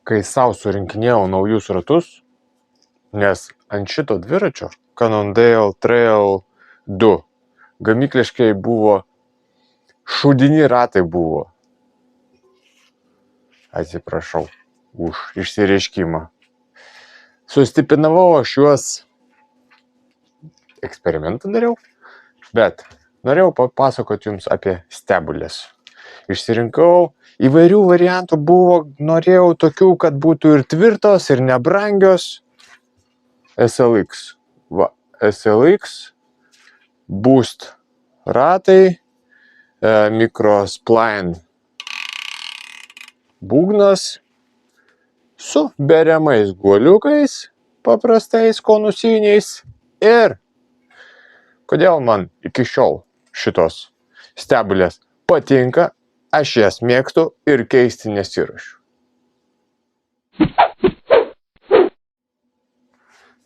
kai sau surinkinėjau naujus ratus, nes ant šito dviračio Cannondale Trail 2 gamykliškai buvo šūdini ratai buvo. Atsiprašau už išsireiškimą. Sustiprinavau aš juos, eksperimentą dariau, bet norėjau papasakoti jums apie stebulės. Išsirinkau įvairių variantų buvo, norėjau tokių, kad būtų ir tvirtos, ir nebrangios. SLX. Va, SLX, Boost ratai, Microspline būgnas su beriamais guoliukais, paprastais konusiniais. Ir kodėl man iki šiol šitos stebulės patinka, aš jas mėgstu ir keisti nesiruošiu.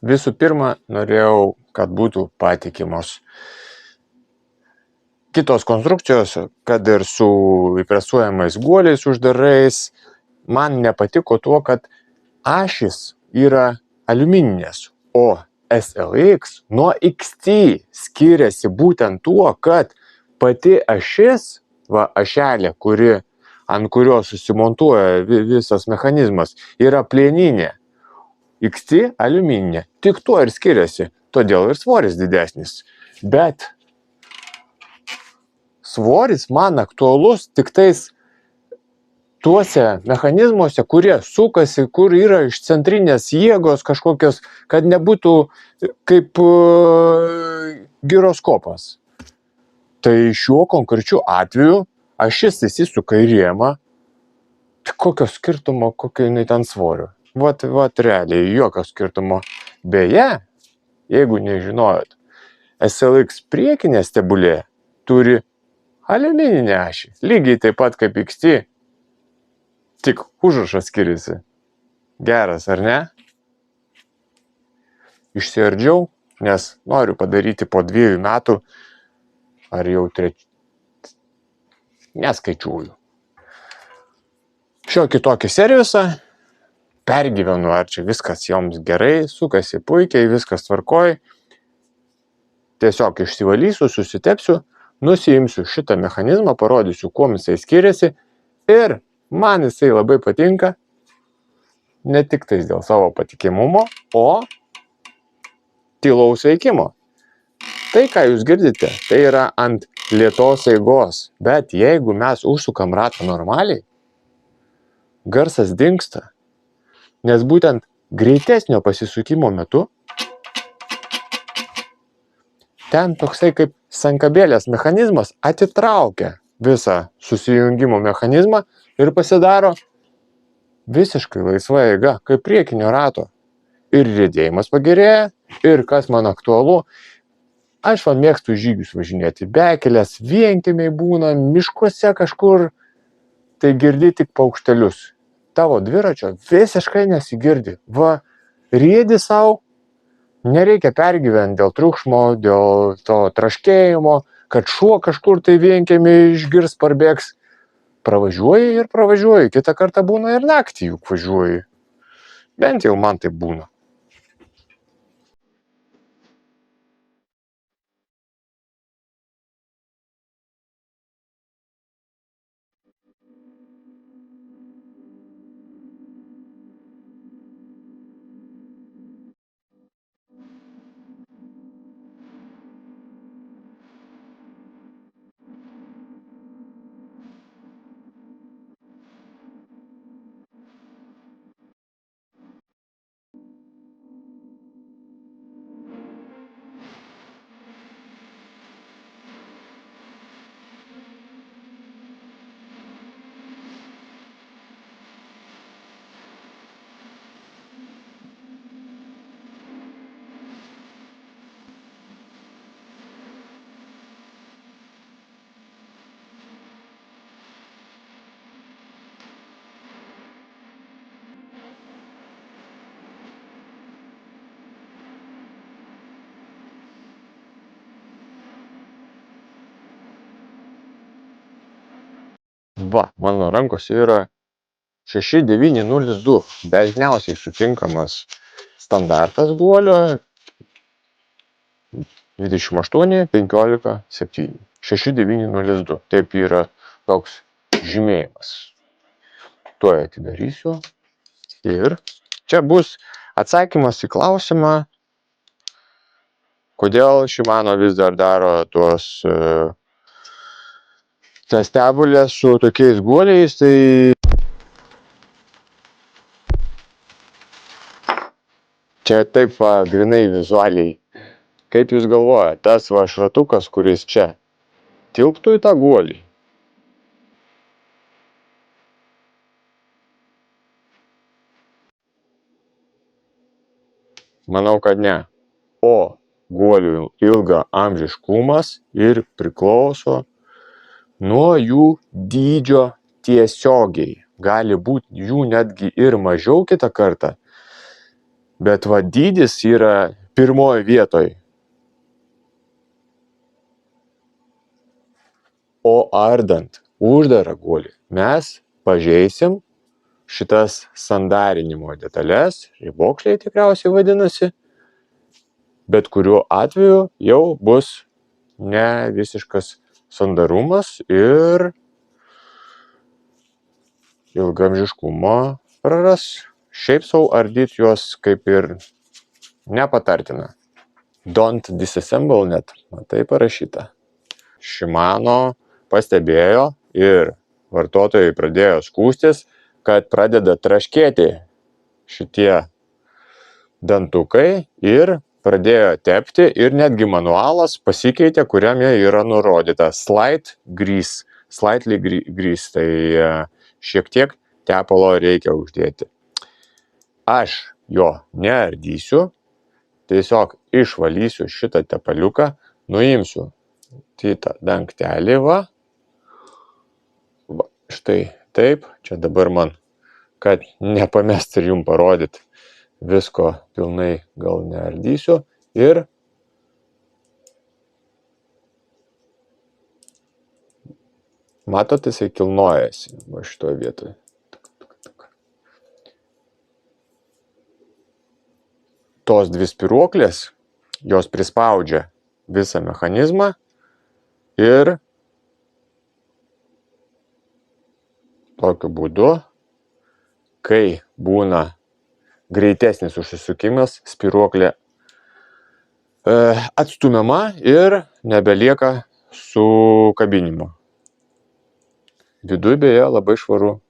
Visų pirma, norėjau, kad būtų patikimos kitos konstrukcijos, kad ir su įpresuojamais guoliais uždarais. Man nepatiko tuo, kad ašys yra aliumininės, o SLX nuo XT skiriasi būtent tuo, kad pati ašis, ašelė, ant kurios susimontuoja visas mechanizmas, yra plieninė. XT aliumininė. Tik tuo ir skiriasi, todėl ir svoris didesnis. Bet svoris man aktualus tik tais tuose mechanizmuose, kurie sukasi, kur yra išcentrinės jėgos kažkokios, kad nebūtų kaip giroskopas. Tai šiuo konkrečiu atveju ašis įsisuka į rėmą. Kokio skirtumo, kokio jinai ten svorio? Vat realiai jokio skirtumo. Beje, jeigu nežinojot, SLX priekinė stebulė turi aliumininę ašį. Lygiai taip pat kaip XT. Tik užrašas skiriasi. Geras, ar ne? Išsiardžiau, nes noriu padaryti po 2 metų, ar jau 3. Neskaičiuoju. Šiokį tokį servisą. Pergyvenu, ar čia viskas joms gerai, sukasi puikiai, viskas tvarkoj. Tiesiog išsivalysiu, susitepsiu, nusiimsiu šitą mechanizmą, parodysiu, kuo jisai skiriasi. Ir man jisai labai patinka, ne tik tais dėl savo patikimumo, o tylaus veikimo. Tai, ką jūs girdite, tai yra ant lėtos eigos. Bet jeigu mes užsukam ratą normaliai, garsas dingsta. Nes būtent greitesnio pasisukimo metu ten toksai kaip sankabėlės mechanizmas atitraukia visą susijungimo mechanizmą ir pasidaro visiškai laisva eiga, kaip priekinio rato. Ir riedėjimas pagerėja, ir kas man aktualu, aš mėgstu žygius važinėti, bekelės, vienkiemiai būna, miškuose kažkur, tai girdi tik paukštelius. Tavo dviračio visiškai nesigirdi. Riedi savo, nereikia pergyventi dėl triukšmo, dėl to traškėjimo, kad šuo kažkur tai vienkiemį išgirs, parbėgs. Pravažiuoji ir pravažiuoji. Kitą kartą būna ir naktį juk važiuoji. Bent jau man tai būna. Mano rankose yra 6902 dažniausiai sutinkamas standartas guolio 28 15 7 6902. Taip yra toks žymėjimas. Tuoj atidarysiu. Ir čia bus atsakymas į klausimą, kodėl Shimano vis dar daro tas stebulės su tokiais guoliais. Tai čia taip grinai vizualiai. Kaip jūs galvojate, tas šratukas, kuris čia, tilptų į tą guolį? Manau, kad ne. O guolių ilgaamžiškumas ir priklauso nuo jų dydžio tiesiogiai. Gali būti jų netgi ir mažiau kitą kartą, bet dydis yra pirmoje vietoje. O ardant uždarą guolį mes pažeisim šitas sandarinimo detalės, ribokšliai tikriausiai vadinasi, bet kuriuo atveju jau bus ne visiškas sandarumas ir ilgaamžiškumo praras. Šiaip sau ardyti juos kaip ir nepatartina. Don't disassemble net, matai parašyta. Shimano pastebėjo ir vartotojai pradėjo skųstis, kad pradeda traškėti šitie dantukai ir pradėjo tepti ir netgi manualas pasikeitė, kuriame yra nurodyta slightly grease, tai šiek tiek tepalo reikia uždėti. Aš jo neardysiu, tiesiog išvalysiu šitą tepaliuką, nuimsiu kitą dangtelį, va, štai taip, čia dabar man, kad nepamest ir jums parodyti, visko pilnai gal neardysiu ir matot, jisai kilnojasi va šitoje vietoje. Tos dvi spyruoklės, jos prispaudžia visą mechanizmą ir tokiu būdu, kai būna greitesnis užsisukimas, spyruoklė atstumiama ir nebelieka sukabinimo. Viduje beje labai švaru,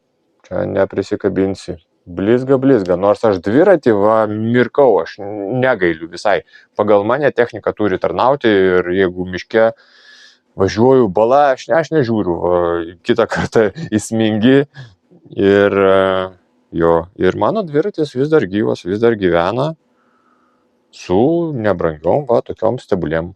čia neprisikabinsi. Blizga, nors aš dviratį mirkau, aš negailiu visai. Pagal mane technika turi tarnauti ir jeigu miške važiuoju bala, aš nežiūriu, kitą kartą įsmingi ir mano dviratis vis dar gyvas, vis dar gyvena su nebrangiom tokiom stebulėm.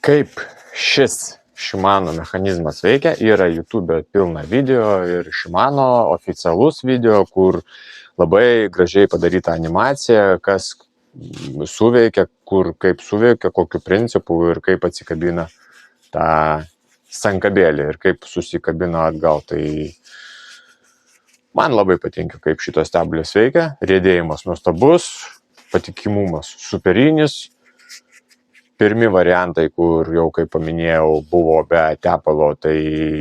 Kaip šis Shimano mechanizmas veikia, yra YouTube pilna video ir Shimano oficialus video, kur labai gražiai padaryta animacija, kas suveikia, kaip suveikia, kokiu principu ir kaip atsikabina tą sankabėlį ir kaip susikabina atgal. Tai man labai patinka, kaip šitos stebulės veikia, riedėjimas nuostabus, patikimumas superinis. Pirmi variantai, kur jau, kaip paminėjau, buvo be tepalo, tai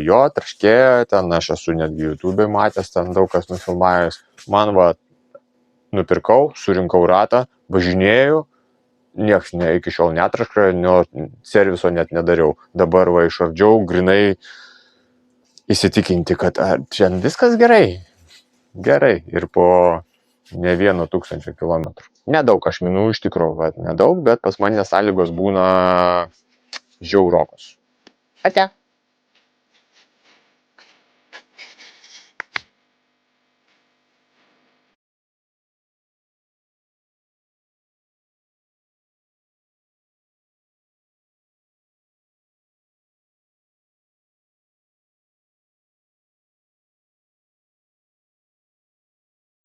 jo traškėjo, ten aš esu netgi YouTube matęs, ten daug kas nufilmavęs. Man nupirkau, surinkau ratą, važinėjau, nieks iki šiol netraška, serviso net nedariau. Dabar išardžiau, grinai įsitikinti, kad čia viskas gerai. Gerai, ir po ne 1000 kilometrų. Nedaug aš minų iš tikrųjų, nedaug, bet pas mane sąlygos būna žiaurokos. Ate.